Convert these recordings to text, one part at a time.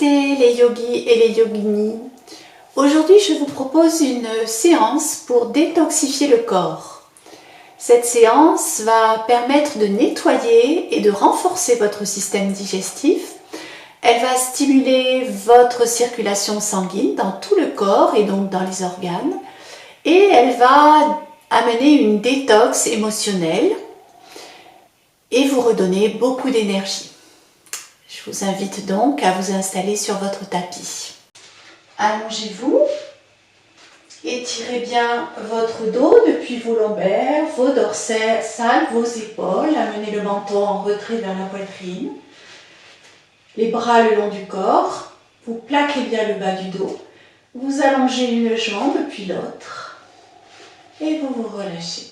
Namasté les yogis et les yoginis. Aujourd'hui, je vous propose une séance pour détoxifier le corps. Cette séance va permettre de nettoyer et de renforcer votre système digestif. Elle va stimuler votre circulation sanguine dans tout le corps et donc dans les organes. Et elle va amener une détox émotionnelle et vous redonner beaucoup d'énergie. Je vous invite donc à vous installer sur votre tapis. Allongez-vous, étirez bien votre dos depuis vos lombaires, vos dorsales, vos épaules, amenez le menton en retrait vers la poitrine, les bras le long du corps, vous plaquez bien le bas du dos, vous allongez une jambe puis l'autre et vous vous relâchez.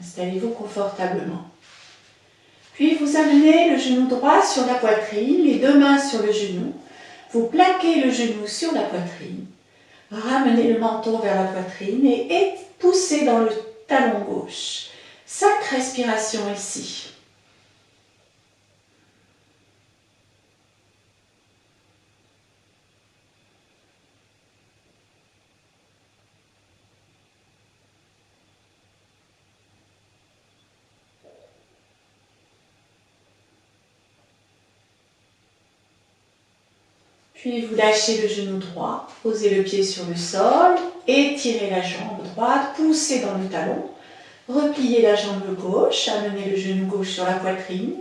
Installez-vous confortablement. Puis vous amenez le genou droit sur la poitrine, les deux mains sur le genou. Vous plaquez le genou sur la poitrine. Ramenez le menton vers la poitrine et poussez dans le talon gauche. 5 respirations ici. Puis vous lâchez le genou droit, posez le pied sur le sol, étirez la jambe droite, poussez dans le talon, repliez la jambe gauche, amenez le genou gauche sur la poitrine,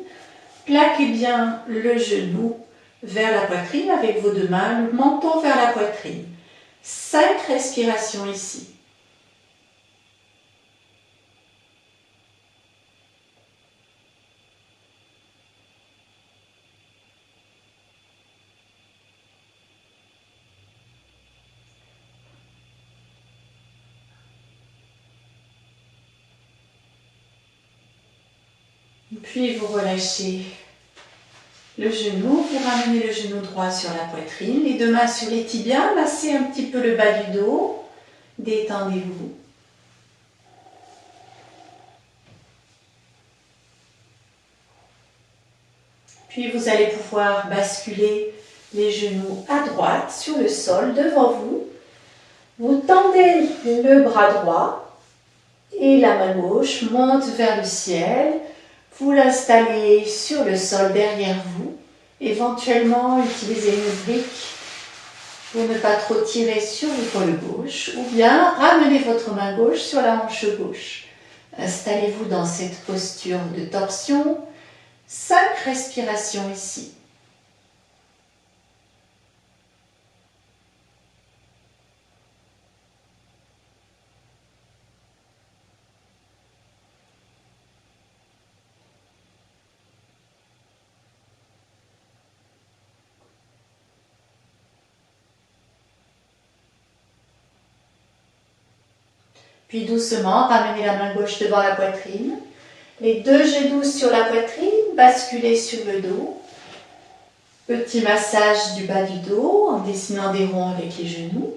plaquez bien le genou vers la poitrine avec vos deux mains, le menton vers la poitrine. 5 respirations ici. Puis vous relâchez le genou, vous ramenez le genou droit sur la poitrine, les deux mains sur les tibias, massez un petit peu le bas du dos, détendez-vous. Puis vous allez pouvoir basculer les genoux à droite sur le sol devant vous. Vous tendez le bras droit et la main gauche monte vers le ciel. Vous l'installez sur le sol derrière vous. Éventuellement, utilisez une brique pour ne pas trop tirer sur l'épaule gauche. Ou bien, ramenez votre main gauche sur la hanche gauche. Installez-vous dans cette posture de torsion. 5 respirations ici. Puis doucement, ramenez la main gauche devant la poitrine. Les deux genoux sur la poitrine, basculez sur le dos. Petit massage du bas du dos en dessinant des ronds avec les genoux.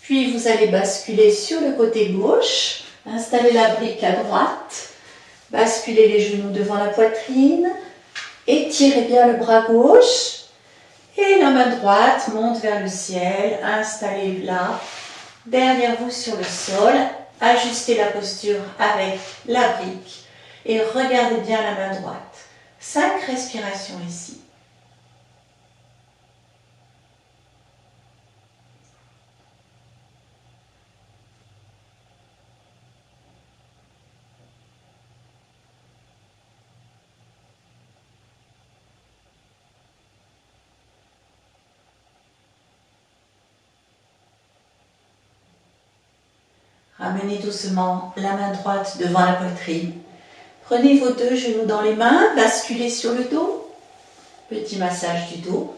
Puis vous allez basculer sur le côté gauche. Installez la brique à droite. Basculez les genoux devant la poitrine. Étirez bien le bras gauche. Et la main droite monte vers le ciel. Installez-la derrière vous sur le sol. Ajustez la posture avec la brique. Et regardez bien la main droite. 5 respirations ici. Ramenez doucement la main droite devant la poitrine. Prenez vos deux genoux dans les mains, basculez sur le dos. Petit massage du dos.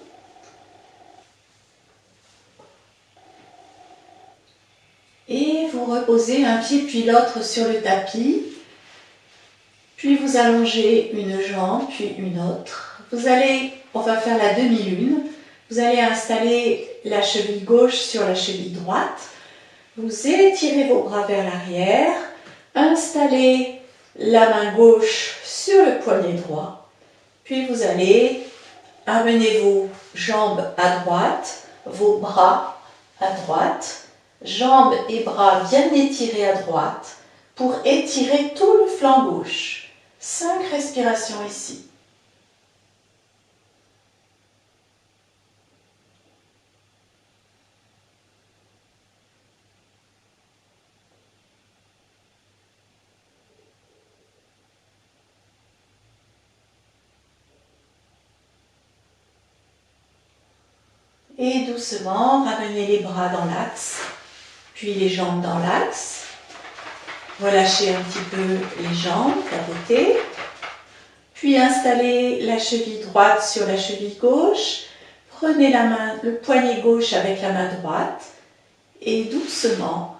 Et vous reposez un pied puis l'autre sur le tapis. Puis vous allongez une jambe puis une autre. On va faire la demi-lune. Vous allez installer la cheville gauche sur la cheville droite. Vous étirez vos bras vers l'arrière, installez la main gauche sur le poignet droit. Puis vous allez amener vos jambes à droite, vos bras à droite. Jambes et bras bien étirés à droite pour étirer tout le flanc gauche. 5 respirations ici. Et doucement, ramenez les bras dans l'axe, puis les jambes dans l'axe. Relâchez un petit peu les jambes, côté. Puis installez la cheville droite sur la cheville gauche. Prenez la main, le poignet gauche avec la main droite. Et doucement,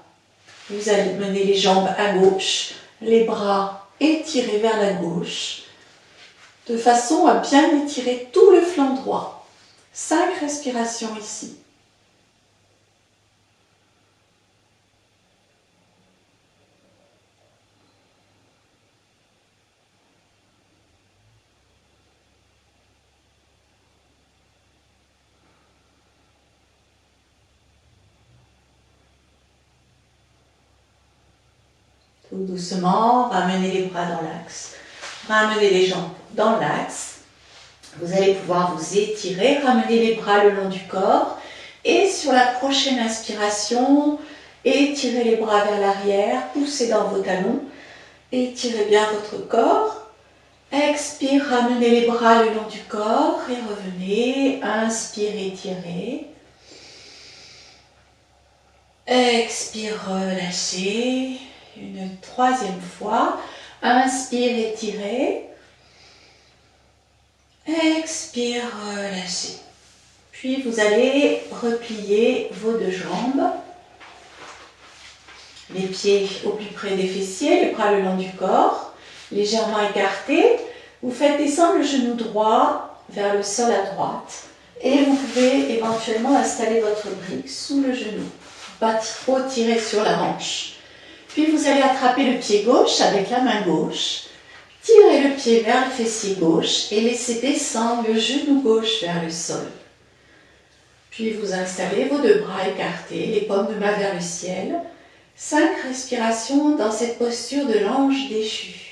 vous allez mener les jambes à gauche, les bras étirés vers la gauche, de façon à bien étirer tout le flanc droit. 5 respirations ici. Tout doucement, ramenez les bras dans l'axe. Ramenez les jambes dans l'axe. Vous allez pouvoir vous étirer, ramener les bras le long du corps. Et sur la prochaine inspiration, étirez les bras vers l'arrière, poussez dans vos talons. Étirez bien votre corps. Expire, ramenez les bras le long du corps et revenez. Inspire, étirez. Expire, relâchez. Une 3e fois. Inspire, étirez. Expire, relâchez. Puis vous allez replier vos 2 jambes. Les pieds au plus près des fessiers, les bras le long du corps, légèrement écartés. Vous faites descendre le genou droit vers le sol à droite. Et vous pouvez éventuellement installer votre brique sous le genou. Pas trop tirer sur la hanche. Puis vous allez attraper le pied gauche avec la main gauche. Tirez le pied vers le fessier gauche et laissez descendre le genou gauche vers le sol. Puis vous installez vos 2 bras écartés, les paumes de main vers le ciel. 5 respirations dans cette posture de l'ange déchu.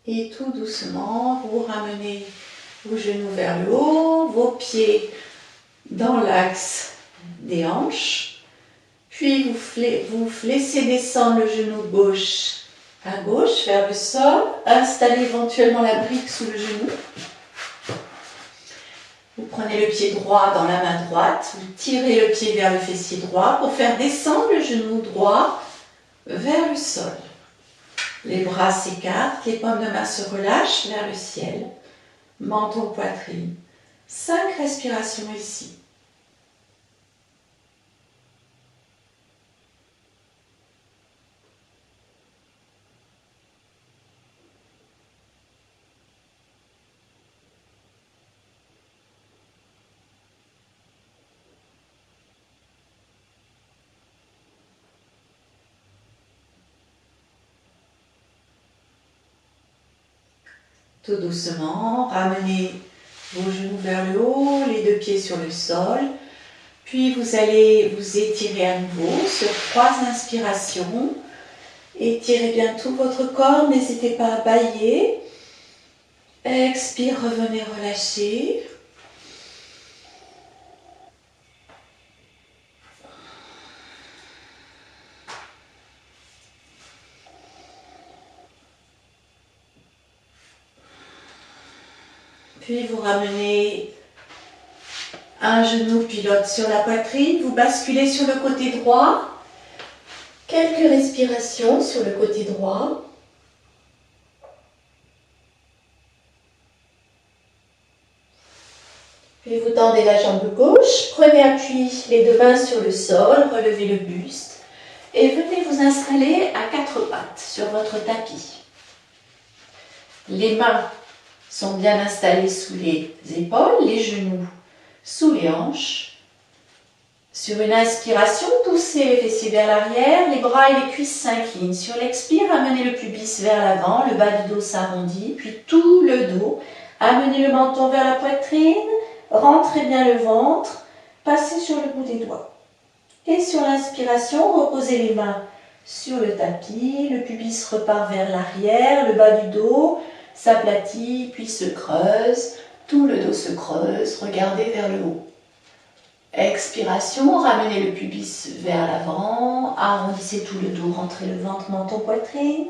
Et tout doucement, vous ramenez vos genoux vers le haut, vos pieds dans l'axe des hanches. Puis vous laissez descendre le genou gauche à gauche vers le sol. Installez éventuellement la brique sous le genou. Vous prenez le pied droit dans la main droite. Vous tirez le pied vers le fessier droit pour faire descendre le genou droit vers le sol. Les bras s'écartent, les paumes de main se relâchent vers le ciel. Menton, poitrine. 5 respirations ici. Tout doucement, ramenez vos genoux vers le haut, les 2 pieds sur le sol. Puis vous allez vous étirer à nouveau sur 3 inspirations. Étirez bien tout votre corps, n'hésitez pas à bâiller. Expire, revenez relâcher. Puis vous ramenez un genou pilote sur la poitrine, vous basculez sur le côté droit. Quelques respirations sur le côté droit. Puis vous tendez la jambe gauche, prenez appui les deux mains sur le sol, relevez le buste et venez vous installer à quatre pattes sur votre tapis. Les mains sont bien installées sous les épaules, les genoux sous les hanches. Sur une inspiration, poussez les fessiers vers l'arrière, les bras et les cuisses s'inclinent. Sur l'expire, amenez le pubis vers l'avant, le bas du dos s'arrondit, puis tout le dos. Amenez le menton vers la poitrine, rentrez bien le ventre, passez sur le bout des doigts. Et sur l'inspiration, reposez les mains sur le tapis, le pubis repart vers l'arrière, le bas du dos s'aplatit puis se creuse, tout le dos se creuse, regardez vers le haut. Expiration, ramenez le pubis vers l'avant, arrondissez tout le dos, rentrez le ventre, menton, poitrine.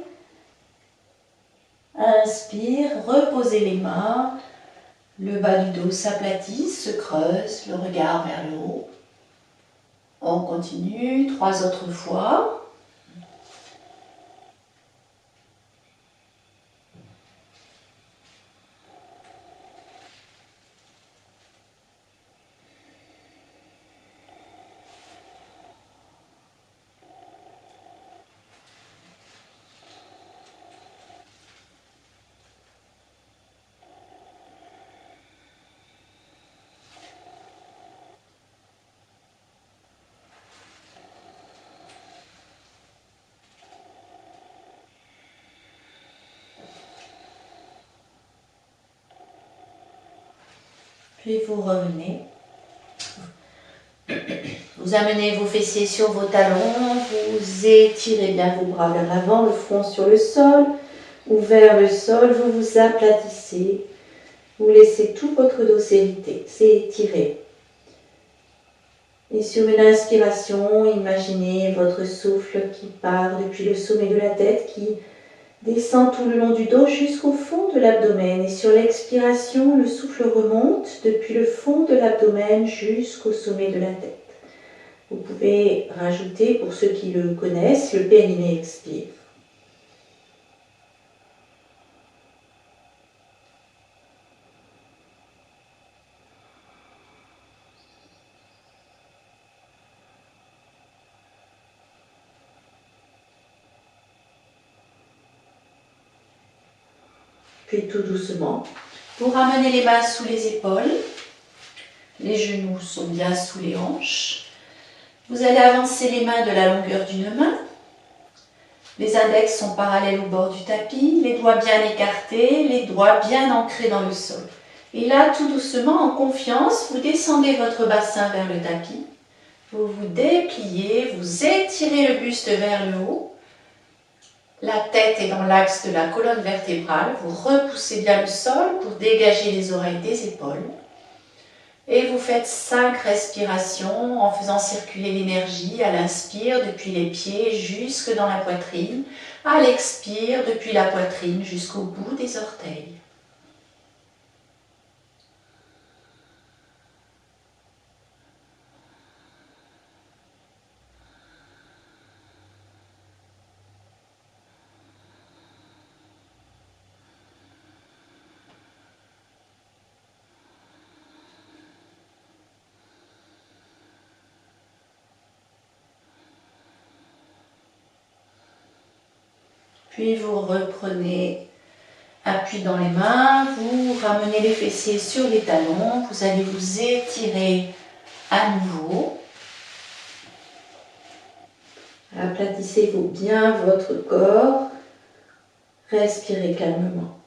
Inspire, reposez les mains, le bas du dos s'aplatit, se creuse, le regard vers le haut. On continue, 3 autres fois. Puis vous revenez. Vous amenez vos fessiers sur vos talons, vous étirez bien vos bras vers l'avant, le front sur le sol, ou vers le sol, vous vous aplatissez, vous laissez tout votre dos s'étirer. Et sur une inspiration, imaginez votre souffle qui part depuis le sommet de la tête, qui descend tout le long du dos jusqu'au fond de l'abdomen. Et sur l'expiration, le souffle remonte depuis le fond de l'abdomen jusqu'au sommet de la tête. Vous pouvez rajouter, pour ceux qui le connaissent, le périnée expire. Puis tout doucement, vous ramenez les mains sous les épaules, les genoux sont bien sous les hanches. Vous allez avancer les mains de la longueur d'une main. Les index sont parallèles au bord du tapis, les doigts bien écartés, les doigts bien ancrés dans le sol. Et là, tout doucement, en confiance, vous descendez votre bassin vers le tapis. Vous vous dépliez, vous étirez le buste vers le haut. La tête est dans l'axe de la colonne vertébrale. Vous repoussez bien le sol pour dégager les oreilles des épaules. Et vous faites 5 respirations en faisant circuler l'énergie à l'inspire depuis les pieds jusque dans la poitrine, à l'expire depuis la poitrine jusqu'au bout des orteils. Puis vous reprenez appui dans les mains, vous ramenez les fessiers sur les talons, vous allez vous étirer à nouveau. Aplatissez-vous bien votre corps, respirez calmement.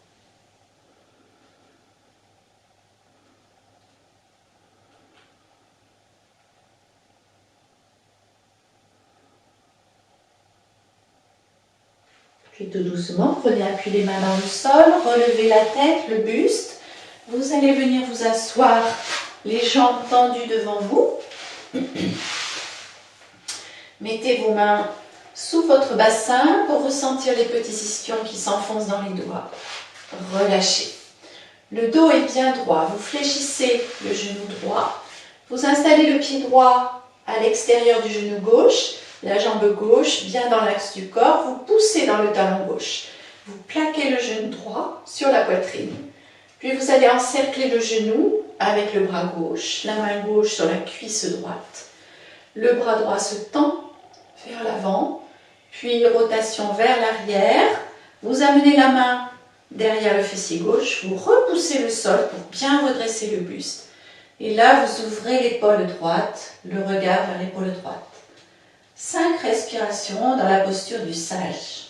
Puis tout doucement, prenez appui les mains dans le sol, relevez la tête, le buste. Vous allez venir vous asseoir, les jambes tendues devant vous. Mettez vos mains sous votre bassin pour ressentir les petits ischions qui s'enfoncent dans les doigts. Relâchez. Le dos est bien droit. Vous fléchissez le genou droit. Vous installez le pied droit à l'extérieur du genou gauche. La jambe gauche bien dans l'axe du corps, vous poussez dans le talon gauche. Vous plaquez le genou droit sur la poitrine. Puis vous allez encercler le genou avec le bras gauche, la main gauche sur la cuisse droite. Le bras droit se tend vers l'avant, puis rotation vers l'arrière. Vous amenez la main derrière le fessier gauche, vous repoussez le sol pour bien redresser le buste. Et là, vous ouvrez l'épaule droite, le regard vers l'épaule droite. 5 respirations dans la posture du sage.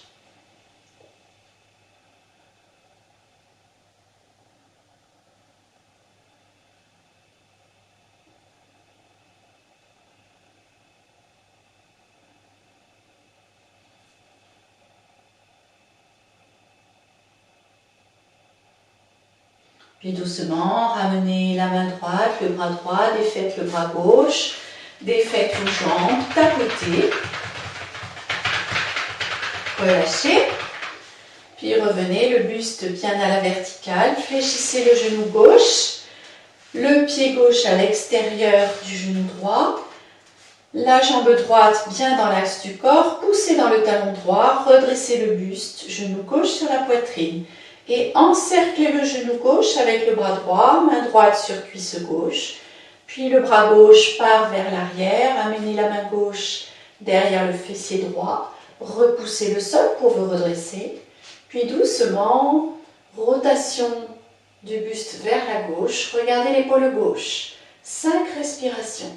Puis doucement, ramenez la main droite, le bras droit, défaites le bras gauche, défaites vos jambes, tapotez, relâchez, puis revenez, le buste bien à la verticale, fléchissez le genou gauche, le pied gauche à l'extérieur du genou droit, la jambe droite bien dans l'axe du corps, poussez dans le talon droit, redressez le buste, genou gauche sur la poitrine. Et encerclez le genou gauche avec le bras droit, main droite sur cuisse gauche. Puis le bras gauche part vers l'arrière, amenez la main gauche derrière le fessier droit, repoussez le sol pour vous redresser. Puis doucement, rotation du buste vers la gauche, regardez l'épaule gauche. 5 respirations.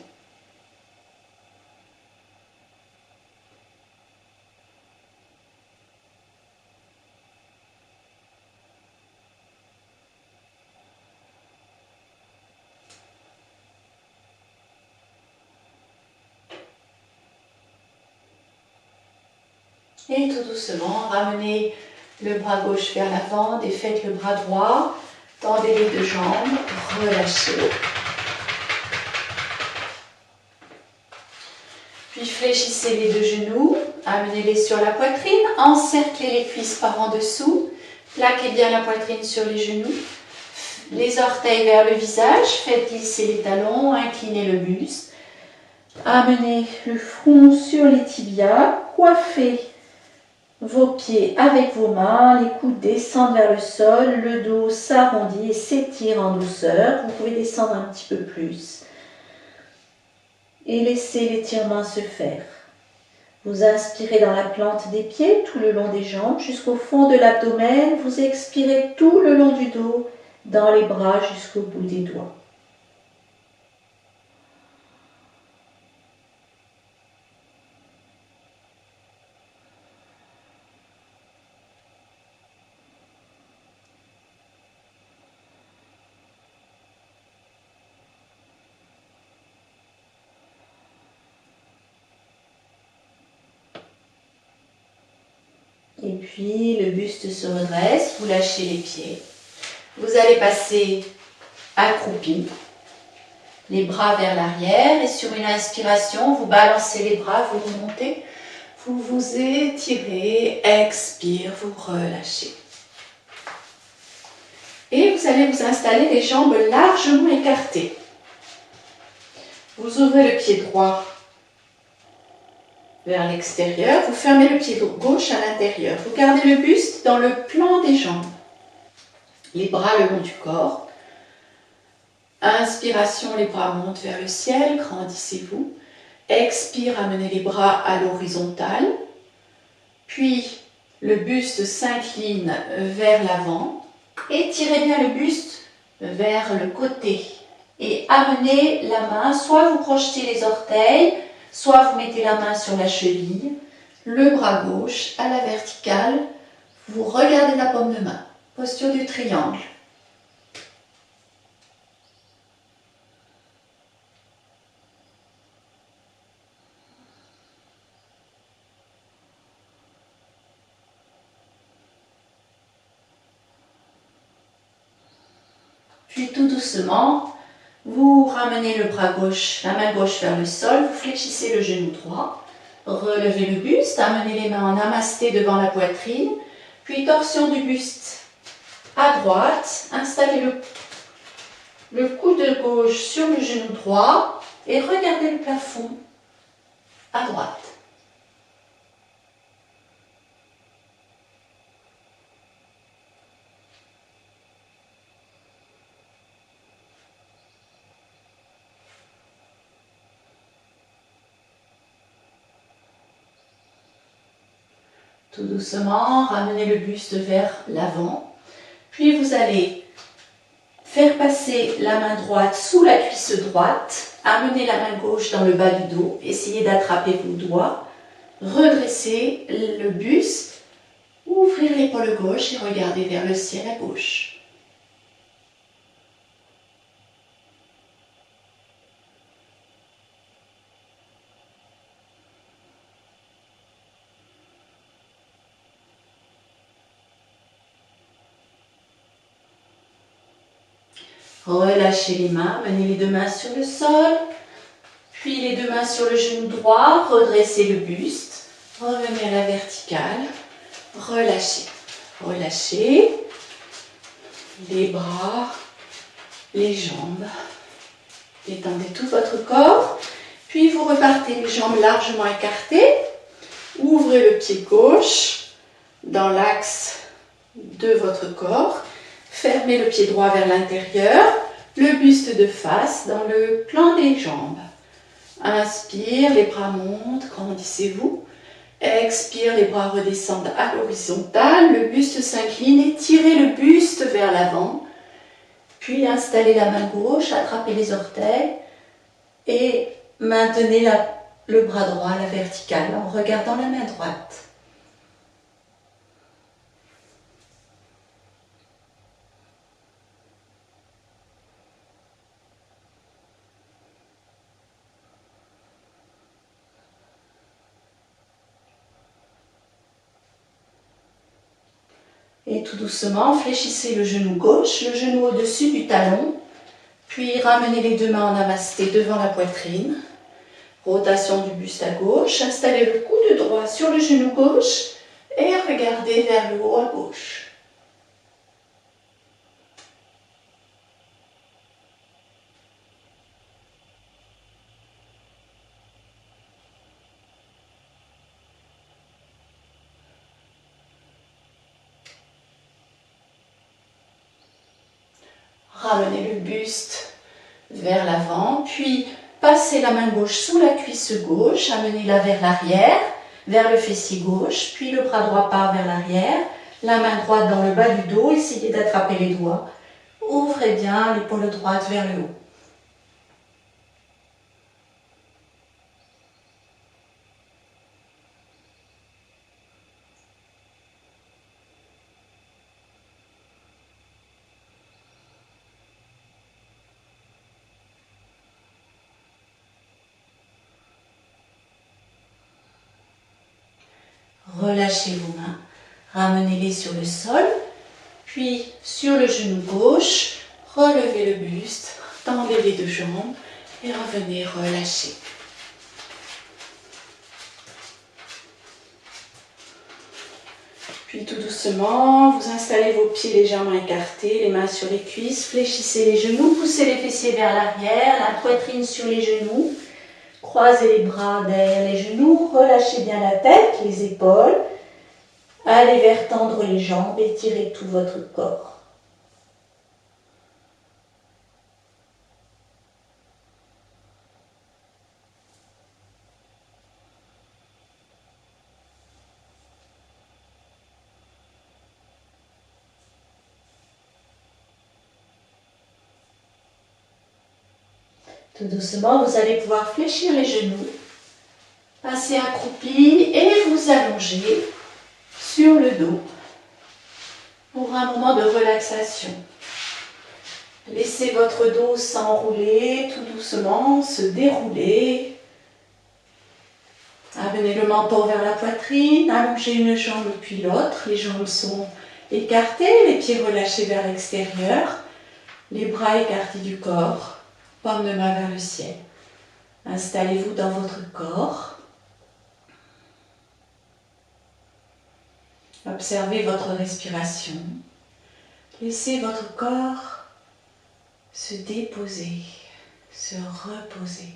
Et tout doucement, ramenez le bras gauche vers l'avant, défaites le bras droit, tendez les deux jambes, relâchez. Puis fléchissez les deux genoux, amenez-les sur la poitrine, encerclez les cuisses par en dessous, plaquez bien la poitrine sur les genoux, les orteils vers le visage, faites glisser les talons, inclinez le buste, amenez le front sur les tibias, coiffez vos pieds avec vos mains, les coudes descendent vers le sol, le dos s'arrondit et s'étire en douceur. Vous pouvez descendre un petit peu plus et laissez l'étirement se faire. Vous inspirez dans la plante des pieds, tout le long des jambes, jusqu'au fond de l'abdomen. Vous expirez tout le long du dos, dans les bras jusqu'au bout des doigts. Et puis le buste se redresse, vous lâchez les pieds. Vous allez passer accroupi, les bras vers l'arrière et sur une inspiration, vous balancez les bras, vous remontez, vous vous étirez, expire, vous relâchez. Et vous allez vous installer les jambes largement écartées. Vous ouvrez le pied droit vers l'extérieur, vous fermez le pied gauche à l'intérieur. Vous gardez le buste dans le plan des jambes. Les bras le long du corps. Inspiration, les bras montent vers le ciel, grandissez-vous. Expire, amenez les bras à l'horizontale. Puis, le buste s'incline vers l'avant. Étirez bien le buste vers le côté. Et amenez la main, soit vous projetez les orteils, soit vous mettez la main sur la cheville, le bras gauche à la verticale, vous regardez la paume de main, posture du triangle. Puis tout doucement, vous ramenez le bras gauche, la main gauche vers le sol, vous fléchissez le genou droit, relevez le buste, amenez les mains en namasté devant la poitrine, puis torsion du buste à droite, installez le coude gauche sur le genou droit et regardez le plafond à droite. Tout doucement, ramenez le buste vers l'avant. Puis vous allez faire passer la main droite sous la cuisse droite, amener la main gauche dans le bas du dos, essayez d'attraper vos doigts, redresser le buste, ouvrir l'épaule gauche et regardez vers le ciel à gauche. Relâchez les mains, menez les deux mains sur le sol, puis les deux mains sur le genou droit, redressez le buste, revenez à la verticale, relâchez, relâchez les bras, les jambes, détendez tout votre corps, puis vous repartez les jambes largement écartées, ouvrez le pied gauche dans l'axe de votre corps, fermez le pied droit vers l'intérieur, le buste de face dans le plan des jambes. Inspire, les bras montent, grandissez-vous. Expire, les bras redescendent à l'horizontale, le buste s'incline, étirez le buste vers l'avant. Puis installez la main gauche, attrapez les orteils et maintenez le bras droit à la verticale en regardant la main droite. Et tout doucement, fléchissez le genou gauche, le genou au-dessus du talon, puis ramenez les deux mains en namasté devant la poitrine. Rotation du buste à gauche, installez le coude droit sur le genou gauche et regardez vers le haut à gauche. Ramenez le buste vers l'avant, puis passez la main gauche sous la cuisse gauche, amenez-la vers l'arrière, vers le fessier gauche, puis le bras droit part vers l'arrière, la main droite dans le bas du dos, essayez d'attraper les doigts. Ouvrez bien l'épaule droite vers le haut. Relâchez vos mains, ramenez-les sur le sol, puis sur le genou gauche, relevez le buste, tendez les deux jambes et revenez relâcher. Puis tout doucement, vous installez vos pieds légèrement écartés, les mains sur les cuisses, fléchissez les genoux, poussez les fessiers vers l'arrière, la poitrine sur les genoux. Croisez les bras derrière les genoux, relâchez bien la tête, les épaules. Allez vers tendre les jambes, étirez tout votre corps. Tout doucement, vous allez pouvoir fléchir les genoux, passer accroupi et vous allonger sur le dos pour un moment de relaxation. Laissez votre dos s'enrouler tout doucement, se dérouler. Amenez le menton vers la poitrine, allongez une jambe puis l'autre. Les jambes sont écartées, les pieds relâchés vers l'extérieur, les bras écartés du corps. Paume de main vers le ciel. Installez-vous dans votre corps. Observez votre respiration. Laissez votre corps se déposer, se reposer.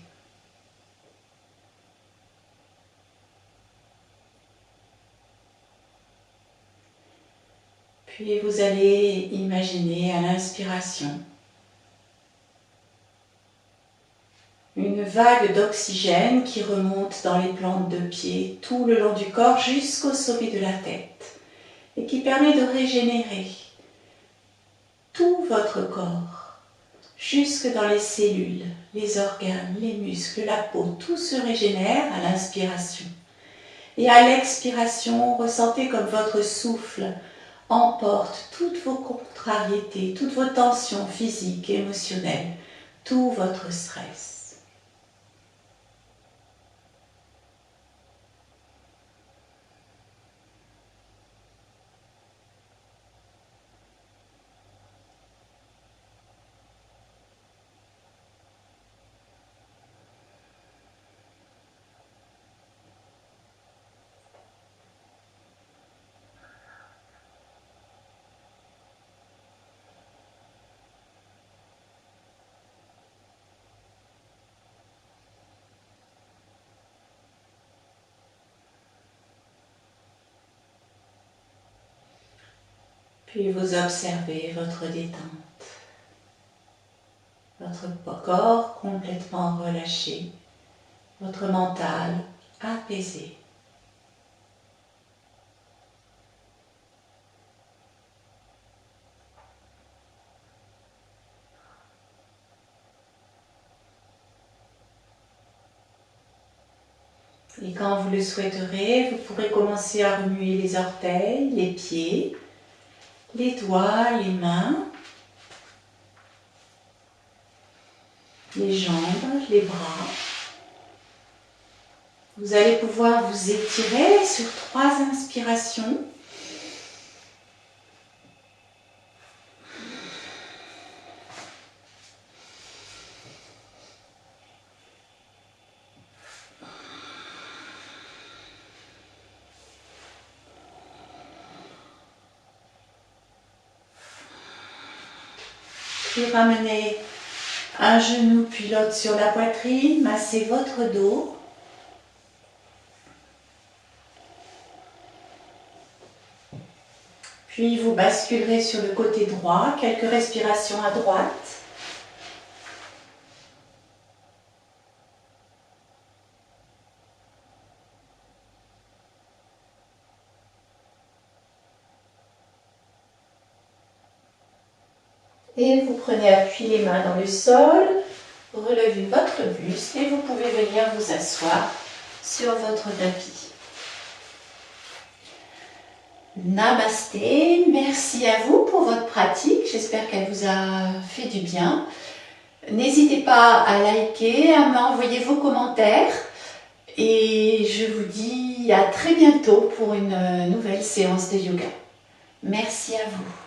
Puis vous allez imaginer à l'inspiration une vague d'oxygène qui remonte dans les plantes de pied tout le long du corps jusqu'au sommet de la tête et qui permet de régénérer tout votre corps, jusque dans les cellules, les organes, les muscles, la peau, tout se régénère à l'inspiration. Et à l'expiration, ressentez comme votre souffle emporte toutes vos contrariétés, toutes vos tensions physiques, émotionnelles, tout votre stress. Puis vous observez votre détente, votre corps complètement relâché, votre mental apaisé. Et quand vous le souhaiterez, vous pourrez commencer à remuer les orteils, les pieds, les doigts, les mains, les jambes, les bras. Vous allez pouvoir vous étirer sur 3 inspirations. Puis ramenez un genou puis l'autre sur la poitrine, massez votre dos. Puis vous basculerez sur le côté droit, quelques respirations à droite. Et vous prenez appui les mains dans le sol, relevez votre buste et vous pouvez venir vous asseoir sur votre tapis. Namasté, merci à vous pour votre pratique, j'espère qu'elle vous a fait du bien. N'hésitez pas à liker, à m'envoyer vos commentaires et je vous dis à très bientôt pour une nouvelle séance de yoga. Merci à vous.